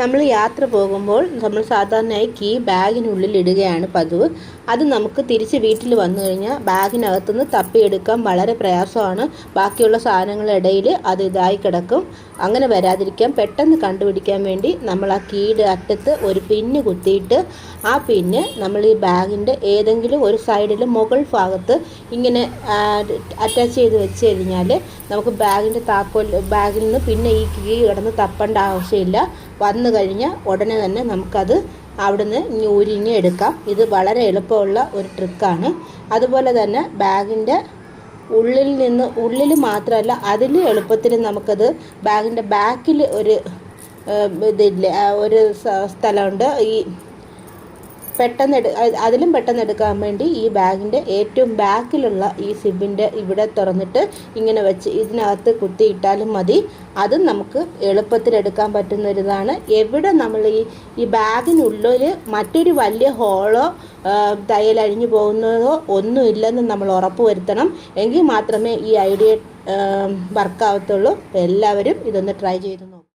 നമ്മൾ യാത്ര പോകുമ്പോൾ നമ്മൾ സാധാരണയായി കീ ബാഗിനുള്ളിൽ ഇടുകയാണ് പതിവ്. അത് നമുക്ക് തിരിച്ച് വീട്ടിൽ വന്നു കഴിഞ്ഞാൽ ബാഗിനകത്തുനിന്ന് തപ്പിയെടുക്കാൻ വളരെ പ്രയാസമാണ്. ബാക്കിയുള്ള സാധനങ്ങളുടെ ഇടയിൽ അത് ഇതായി കിടക്കും. അങ്ങനെ വരാതിരിക്കാൻ പെട്ടെന്ന് കണ്ടുപിടിക്കാൻ വേണ്ടി നമ്മൾ ആ കീയുടെ അറ്റത്ത് ഒരു പിന്ന് കുത്തിയിട്ട് ആ പിന്ന് നമ്മൾ ഈ ബാഗിൻ്റെ ഏതെങ്കിലും ഒരു സൈഡിൽ മുകൾ ഭാഗത്ത് ഇങ്ങനെ അറ്റാച്ച് ചെയ്ത് വെച്ച് കഴിഞ്ഞാൽ നമുക്ക് ബാഗിൻ്റെ ബാഗിൽ നിന്ന് പിന്നെ ഈ കീ കിടന്ന് തപ്പേണ്ട ആവശ്യമില്ല. വന്നു കഴിഞ്ഞാൽ ഉടനെ തന്നെ നമുക്കത് അവിടുന്ന് ഊരിഞ്ഞ് എടുക്കാം. ഇത് വളരെ എളുപ്പമുള്ള ഒരു ട്രിക്കാണ്. അതുപോലെ തന്നെ ബാഗിൻ്റെ ഉള്ളിൽ മാത്രമല്ല, അതിൽ എളുപ്പത്തിൽ നമുക്കത് ബാഗിൻ്റെ ബാക്കിൽ ഒരു ഇതില്ലേ, ഒരു സ്ഥലമുണ്ട്. ഈ അതിലും പെട്ടെന്ന് എടുക്കാൻ വേണ്ടി ഈ ബാഗിൻ്റെ ഏറ്റവും ബാക്കിലുള്ള ഈ സിബിൻ്റെ ഇവിടെ തുറന്നിട്ട് ഇങ്ങനെ വെച്ച് ഇതിനകത്ത് കുത്തിയിട്ടാലും മതി. അതും നമുക്ക് എളുപ്പത്തിൽ എടുക്കാൻ പറ്റുന്നൊരിതാണ്. എവിടെ നമ്മൾ ഈ ബാഗിനുള്ളിൽ മറ്റൊരു വലിയ ഹോളോ തയ്യലഴിഞ്ഞു പോകുന്നതോ ഒന്നുമില്ലെന്ന് നമ്മൾ ഉറപ്പ് വരുത്തണം. എങ്കിൽ മാത്രമേ ഈ ഐഡിയ വർക്കാവത്തുള്ളൂ. എല്ലാവരും ഇതൊന്ന് ട്രൈ ചെയ്ത് നോക്കും.